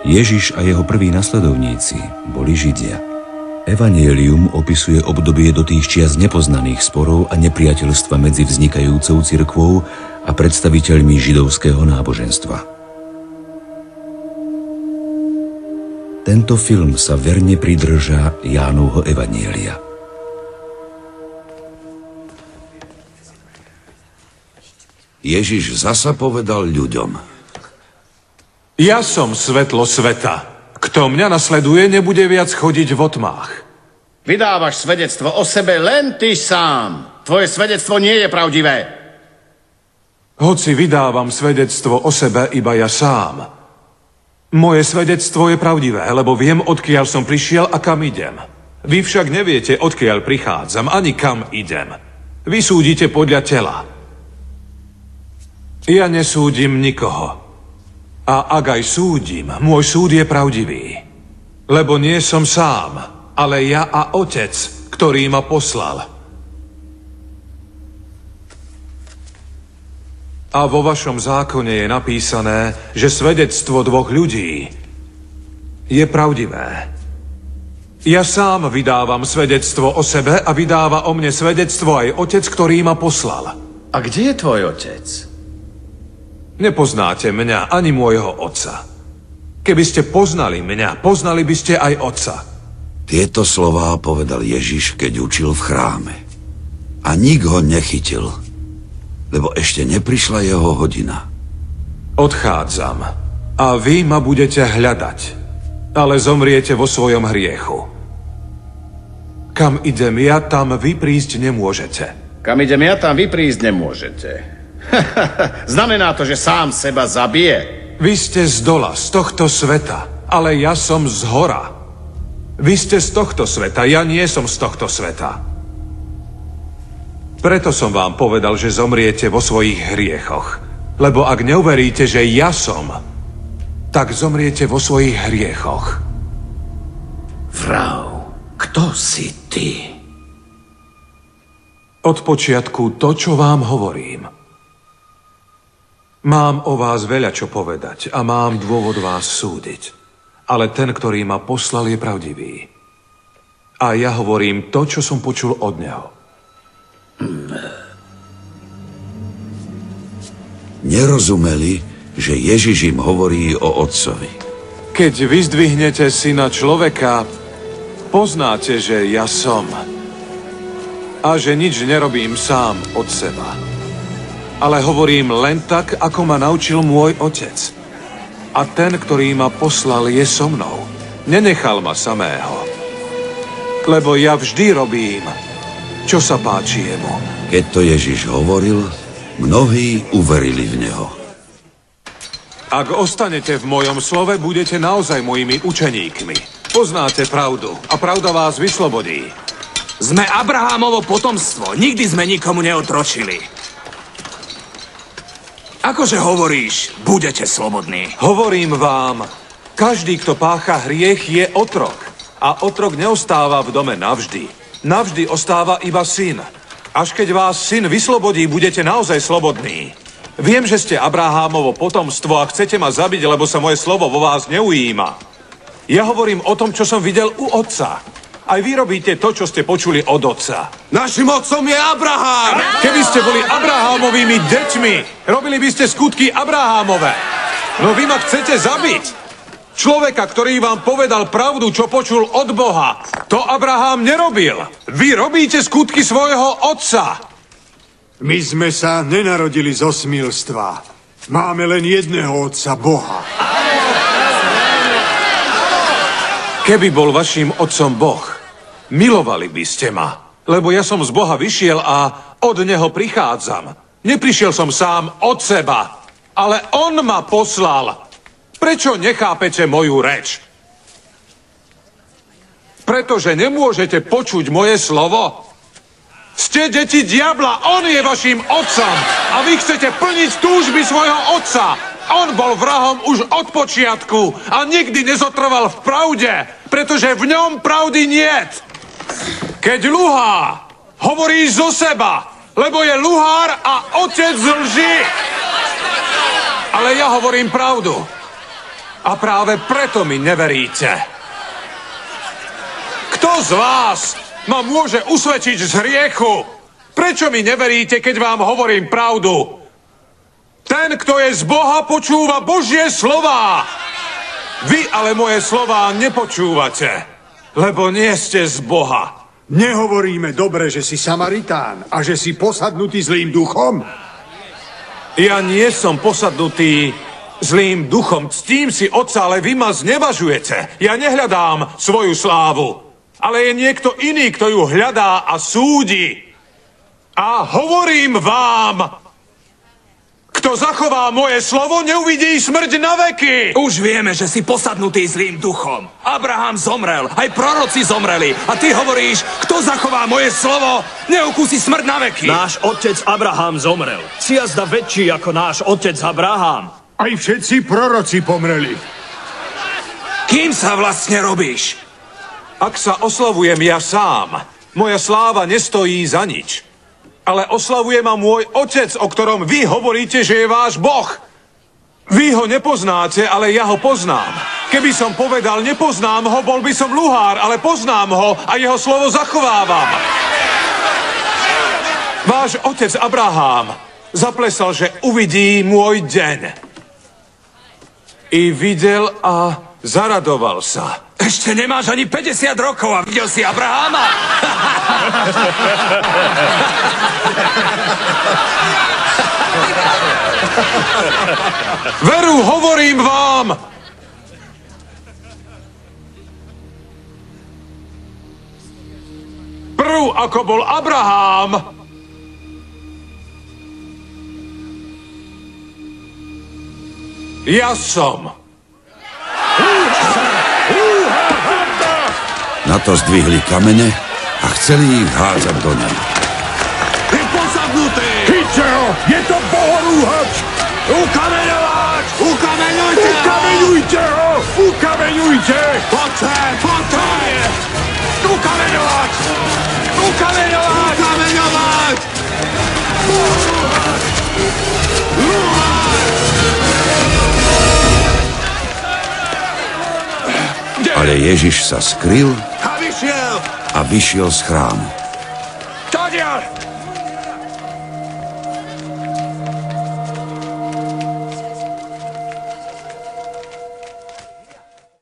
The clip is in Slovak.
Ježiš a jeho prví nasledovníci boli Židia. Evanjelium opisuje obdobie do tých čias nepoznaných sporov a nepriateľstva medzi vznikajúcou cirkvou a predstaviteľmi židovského náboženstva. Tento film sa verne pridržá Jánovho evanjelia. Ježiš zasa povedal ľuďom: Ja som svetlo sveta. Kto mňa nasleduje, nebude viac chodiť v otmách. Vydávaš svedectvo o sebe len ty sám. Tvoje svedectvo nie je pravdivé. Hoci vydávam svedectvo o sebe iba ja sám. Moje svedectvo je pravdivé, lebo viem, odkiaľ som prišiel a kam idem. Vy však neviete, odkiaľ prichádzam, ani kam idem. Vy súdite podľa tela. Ja nesúdim nikoho. A ak aj súdim, môj súd je pravdivý. Lebo nie som sám, ale ja a Otec, ktorý ma poslal. A vo vašom zákone je napísané, že svedectvo dvoch ľudí je pravdivé. Ja sám vydávam svedectvo o sebe a vydáva o mne svedectvo aj Otec, ktorý ma poslal. A kde je tvoj otec? Nepoznáte mňa ani môjho otca. Keby ste poznali mňa, poznali by ste aj otca. Tieto slová povedal Ježiš, keď učil v chráme. A nik ho nechytil, lebo ešte neprišla jeho hodina. Odchádzam a vy ma budete hľadať, ale zomriete vo svojom hriechu. Kam idem ja, tam vy prísť nemôžete. Kam idem ja, tam vy prísť nemôžete. Znamená to, že sám seba zabije. Vy ste z dola, z tohto sveta, ale ja som z hora. Vy ste z tohto sveta, ja nie som z tohto sveta. Preto som vám povedal, že zomriete vo svojich hriechoch. Lebo ak neuveríte, že ja som, tak zomriete vo svojich hriechoch. Vrau, kto si ty? Od počiatku to, čo vám hovorím. Mám o vás veľa čo povedať a mám dôvod vás súdiť. Ale ten, ktorý ma poslal, je pravdivý. A ja hovorím to, čo som počul od neho. Nerozumeli, že Ježiš im hovorí o Otcovi. Keď vyzdvihnete Syna človeka, poznáte, že ja som. A že nič nerobím sám od seba. Ale hovorím len tak, ako ma naučil môj Otec. A ten, ktorý ma poslal, je so mnou. Nenechal ma samého. Lebo ja vždy robím, čo sa páči jemu. Keď to Ježiš hovoril, mnohí uverili v neho. Ak ostanete v mojom slove, budete naozaj mojimi učeníkmi. Poznáte pravdu a pravda vás vyslobodí. Sme Abrahámovo potomstvo. Nikdy sme nikomu neotročili. Akože hovoríš, budete slobodní. Hovorím vám, každý, kto pácha hriech, je otrok. A otrok neostáva v dome navždy. Navždy ostáva iba syn. Až keď vás syn vyslobodí, budete naozaj slobodní. Viem, že ste Abrahámovo potomstvo a chcete ma zabiť, lebo sa moje slovo vo vás neujíma. Ja hovorím o tom, čo som videl u otca. Aj vy robíte to, čo ste počuli od otca. Našim otcom je Abraham! Keby ste boli Abrahámovými deťmi, robili by ste skutky Abrahámove. No vy ma chcete zabiť. Človeka, ktorý vám povedal pravdu, čo počul od Boha. To Abraham nerobil. Vy robíte skutky svojho otca. My sme sa nenarodili z osmilstva. Máme len jedného otca, Boha. Keby bol vašim otcom Boh, milovali by ste ma. Lebo ja som z Boha vyšiel a od neho prichádzam. Neprišiel som sám od seba, ale on ma poslal. Prečo nechápete moju reč? Pretože nemôžete počuť moje slovo? Ste deti diabla, on je vašim otcom a vy chcete plniť túžby svojho otca. On bol vrahom už od počiatku a nikdy nezotrval v pravde, pretože v ňom pravdy niet. Keď luhá, hovorí zo seba, lebo je luhár a otec lži. Ale ja hovorím pravdu. A práve preto mi neveríte. Kto z vás ma môže usvedčiť z hriechu? Prečo mi neveríte, keď vám hovorím pravdu? Ten, kto je z Boha, počúva Božie slová. Vy ale moje slová nepočúvate, lebo nie ste z Boha. Nehovoríme dobre, že si Samaritán a že si posadnutý zlým duchom? Ja nie som posadnutý zlým duchom. Ctím si Otca, ale vy ma znevažujete. Ja nehľadám svoju slávu, ale je niekto iný, kto ju hľadá a súdi. A hovorím vám, kto zachová moje slovo, neuvidí smrť na veky. Už vieme, že si posadnutý zlým duchom. Abraham zomrel, aj proroci zomreli. A ty hovoríš, kto zachová moje slovo, neukúsi smrť na veky. Náš otec Abraham zomrel. Si jazda väčší ako náš otec Abraham. Aj všetci proroci pomreli. Kým sa vlastne robíš? Ak sa oslavujem ja sám, moja sláva nestojí za nič. Ale oslavuje ma môj Otec, o ktorom vy hovoríte, že je váš Boh. Vy ho nepoznáte, ale ja ho poznám. Keby som povedal, nepoznám ho, bol by som luhár, ale poznám ho a jeho slovo zachovávam. Váš otec Abraham zaplesal, že uvidí môj deň. I videl a zaradoval sa. Ešte nemáš ani 50 rokov a videl si Abraháma? Veru, hovorím vám! Prv, ako bol Abraham, ja som. Na to zdvihli kamene a chceli ich hádzať do nej. Je posadnutý! Chyťte ho! Je to bohorúhač! Ukameňovať! Ukameňujte! Ukameňujte ho! Ukameňujte! Poďte! Poďte! Ukameňovať! Ukameňovať! Ukameňovať! Ale Ježiš sa skryl A vyšiel! a vyšiel z chrámu. Tadiaľ!